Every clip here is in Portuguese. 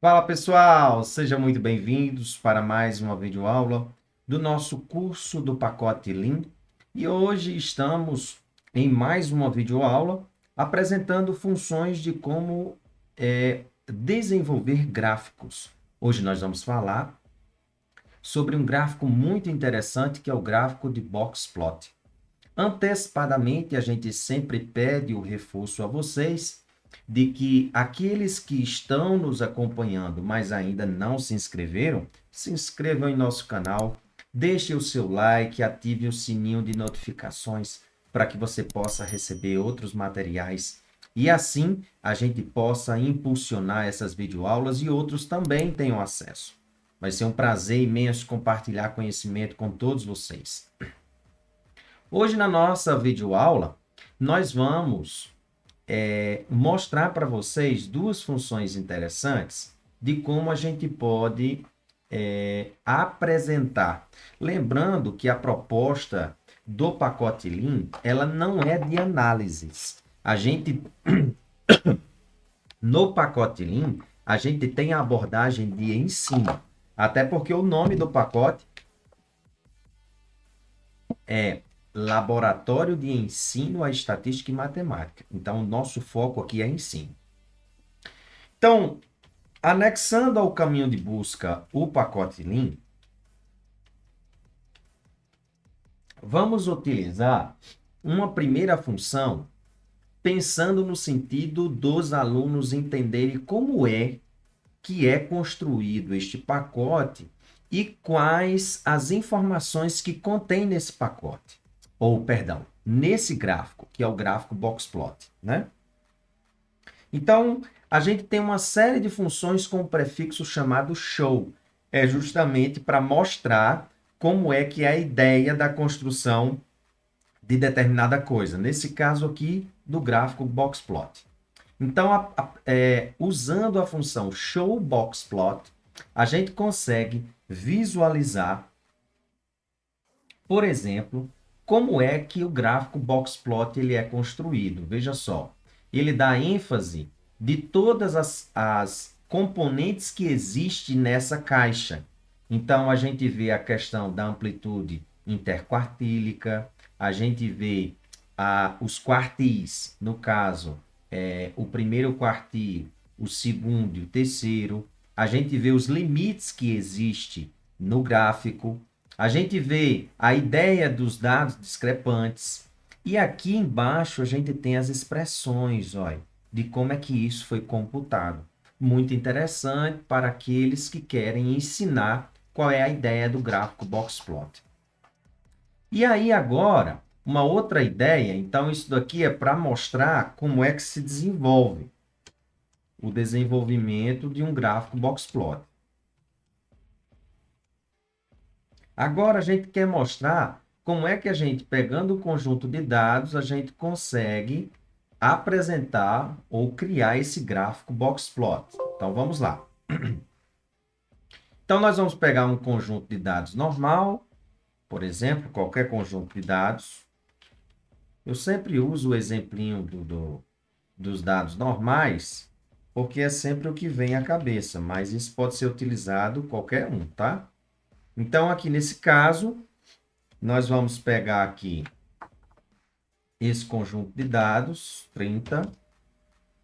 Fala pessoal, sejam muito bem-vindos para mais uma videoaula do nosso curso do pacote Lean. E hoje estamos em mais uma videoaula apresentando funções de como desenvolver gráficos. Hoje nós vamos falar sobre um gráfico muito interessante que é o gráfico de Boxplot. Antecipadamente, a gente sempre pede o reforço a vocês de que aqueles que estão nos acompanhando, mas ainda não se inscreveram, se inscrevam em nosso canal, deixe o seu like, ative o sininho de notificações para que você possa receber outros materiais e assim a gente possa impulsionar essas videoaulas e outros também tenham acesso. Vai ser um prazer imenso compartilhar conhecimento com todos vocês. Hoje, na nossa videoaula, nós vamos mostrar para vocês duas funções interessantes de como a gente pode apresentar. Lembrando que a proposta do pacote Lean, ela não é de análises. A gente, no pacote Lean, a gente tem a abordagem de ensino. Até porque o nome do pacote é Laboratório de Ensino à Estatística e Matemática. Então, o nosso foco aqui é ensino. Então, anexando ao caminho de busca o pacote Lean, vamos utilizar uma primeira função pensando no sentido dos alunos entenderem como é que é construído este pacote e quais as informações que contém nesse pacote. Ou, perdão, nesse gráfico, que é o gráfico Boxplot, né? Então, a gente tem uma série de funções com o prefixo chamado show. É justamente para mostrar como é que é a ideia da construção de determinada coisa. Nesse caso aqui, do gráfico Boxplot. Então, usando a função showBoxPlot, a gente consegue visualizar, por exemplo, como é que o gráfico Boxplot ele é construído. Veja só, ele dá ênfase de todas as componentes que existem nessa caixa. Então, a gente vê a questão da amplitude interquartílica, a gente vê os quartis, no caso, o primeiro quartil, o segundo e o terceiro. A gente vê os limites que existem no gráfico. A gente vê a ideia dos dados discrepantes. E aqui embaixo a gente tem as expressões, olha, de como é que isso foi computado. Muito interessante para aqueles que querem ensinar qual é a ideia do gráfico Boxplot. E aí agora, uma outra ideia, então isso daqui é para mostrar como é que se desenvolve o desenvolvimento de um gráfico Boxplot. Agora a gente quer mostrar como é que a gente, pegando o conjunto de dados, a gente consegue apresentar ou criar esse gráfico Boxplot. Então vamos lá. Então nós vamos pegar um conjunto de dados normal, por exemplo, qualquer conjunto de dados. Eu sempre uso o exemplinho dos dados normais, porque é sempre o que vem à cabeça, mas isso pode ser utilizado qualquer um, tá? Então, aqui nesse caso, nós vamos pegar aqui esse conjunto de dados, 30,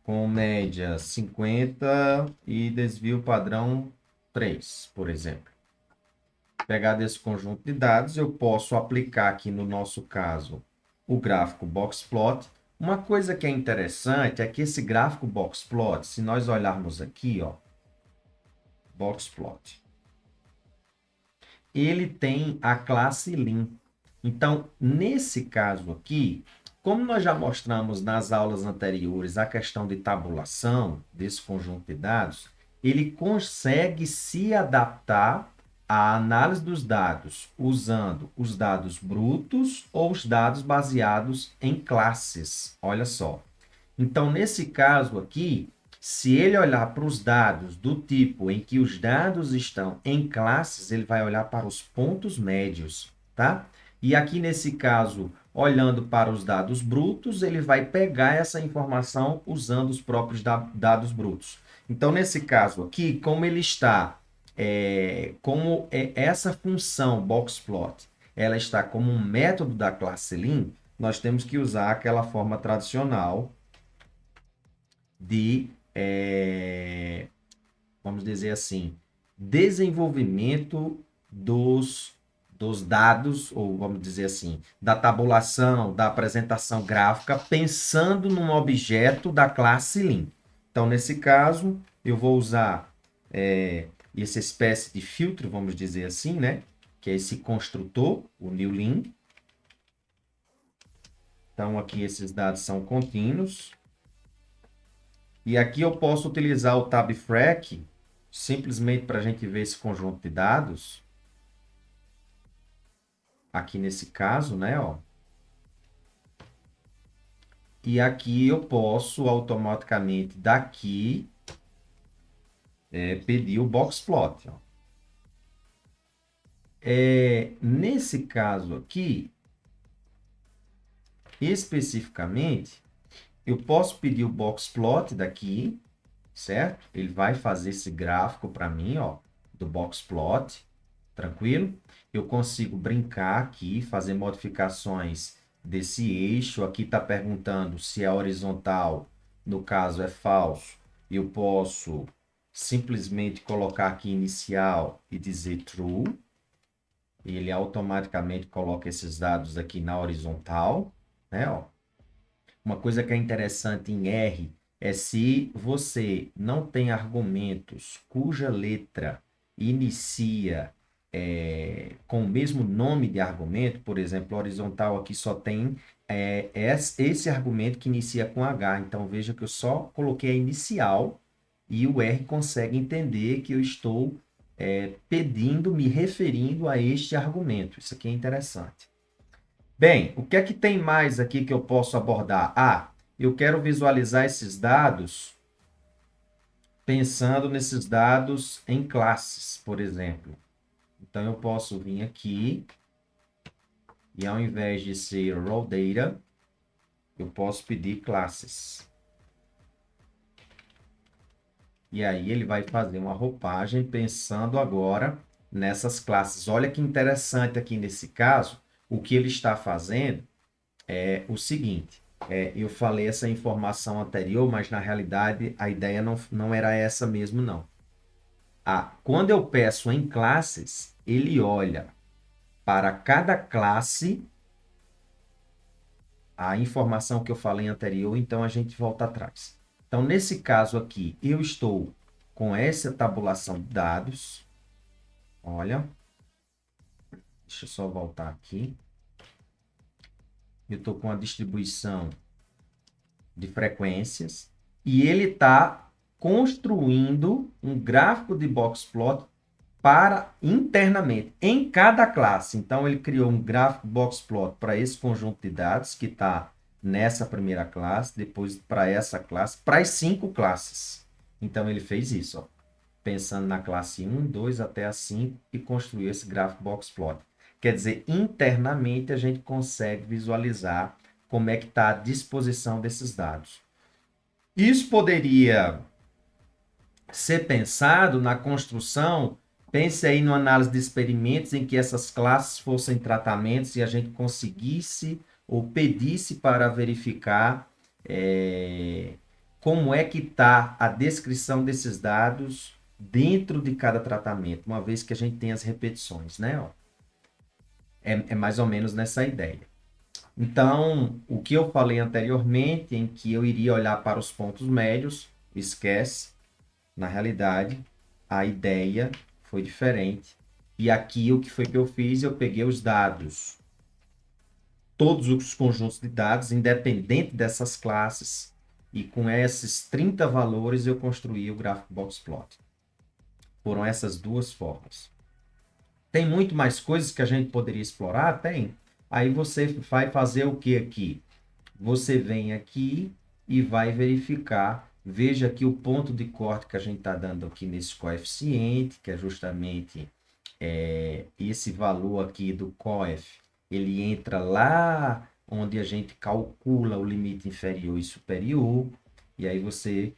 com média 50 e desvio padrão 3, por exemplo. Pegar desse conjunto de dados, eu posso aplicar aqui no nosso caso o gráfico Boxplot. Uma coisa que é interessante é que esse gráfico Boxplot, se nós olharmos aqui, ó, Boxplot, ele tem a classe Lean. Então, nesse caso aqui, como nós já mostramos nas aulas anteriores a questão de tabulação desse conjunto de dados, ele consegue se adaptar à análise dos dados usando os dados brutos ou os dados baseados em classes. Olha só. Então, nesse caso aqui, se ele olhar para os dados do tipo em que os dados estão em classes, ele vai olhar para os pontos médios, tá? E aqui nesse caso, olhando para os dados brutos, ele vai pegar essa informação usando os próprios dados brutos. Então, nesse caso aqui, como ele está, essa função boxplot, ela está como um método da classe lim, nós temos que usar aquela forma tradicional de, vamos dizer assim, desenvolvimento dos dados, ou vamos dizer assim, da tabulação, da apresentação gráfica, pensando num objeto da classe lim. Então, nesse caso, eu vou usar essa espécie de filtro, vamos dizer assim, né? Que é esse construtor, o newlim. Então, aqui esses dados são contínuos. E aqui eu posso utilizar o tabfrac, simplesmente para a gente ver esse conjunto de dados. Aqui nesse caso, né, ó. E aqui eu posso automaticamente daqui pedir o boxplot. Ó. Nesse caso aqui, especificamente, eu posso pedir o boxplot daqui, certo? Ele vai fazer esse gráfico para mim, ó, do boxplot, tranquilo? Eu consigo brincar aqui, fazer modificações desse eixo. Aqui está perguntando se é horizontal, no caso é falso. Eu posso simplesmente colocar aqui inicial e dizer true. Ele automaticamente coloca esses dados aqui na horizontal, né? Ó. Uma coisa que é interessante em R é se você não tem argumentos cuja letra inicia com o mesmo nome de argumento, por exemplo, horizontal aqui só tem esse argumento que inicia com H. Então, veja que eu só coloquei a inicial e o R consegue entender que eu estou pedindo, me referindo a este argumento. Isso aqui é interessante. Bem, o que é que tem mais aqui que eu posso abordar? Ah, eu quero visualizar esses dados pensando nesses dados em classes, por exemplo. Então, eu posso vir aqui e ao invés de ser raw data, eu posso pedir classes. E aí ele vai fazer uma roupagem pensando agora nessas classes. Olha que interessante aqui nesse caso, o que ele está fazendo é o seguinte. Eu falei essa informação anterior, mas na realidade a ideia não era essa mesmo, não. Quando eu peço em classes, ele olha para cada classe a informação que eu falei anterior, então a gente volta atrás. Então, nesse caso aqui, eu estou com essa tabulação de dados. Olha, deixa eu só voltar aqui. Eu estou com a distribuição de frequências e ele está construindo um gráfico de boxplot para internamente, em cada classe. Então, ele criou um gráfico boxplot para esse conjunto de dados que está nessa primeira classe, depois para essa classe, para as 5 classes. Então, ele fez isso, ó, pensando na classe 1, 2 até a 5 e construiu esse gráfico boxplot. Quer dizer, internamente a gente consegue visualizar como é que está a disposição desses dados. Isso poderia ser pensado na construção. Pense aí numa análise de experimentos em que essas classes fossem tratamentos e a gente conseguisse ou pedisse para verificar como é que está a descrição desses dados dentro de cada tratamento, uma vez que a gente tem as repetições, né? Ó. É mais ou menos nessa ideia. Então, o que eu falei anteriormente, em que eu iria olhar para os pontos médios, esquece. Na realidade, a ideia foi diferente. E aqui o que foi que eu fiz? Eu peguei os dados, todos os conjuntos de dados, independente dessas classes, e com esses 30 valores eu construí o gráfico boxplot. Foram essas duas formas. Tem muito mais coisas que a gente poderia explorar? Tem. Aí você vai fazer o que aqui? Você vem aqui e vai verificar. Veja aqui o ponto de corte que a gente está dando aqui nesse coeficiente, que é justamente esse valor aqui do coef. Ele entra lá onde a gente calcula o limite inferior e superior, e aí você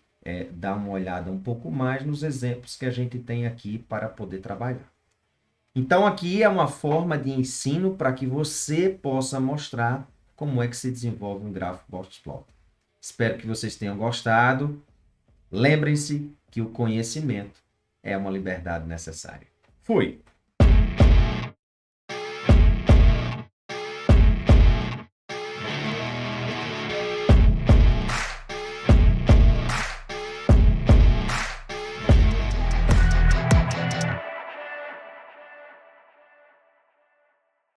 dá uma olhada um pouco mais nos exemplos que a gente tem aqui para poder trabalhar. Então, aqui é uma forma de ensino para que você possa mostrar como é que se desenvolve um gráfico box plot. Espero que vocês tenham gostado. Lembrem-se que o conhecimento é uma liberdade necessária. Fui!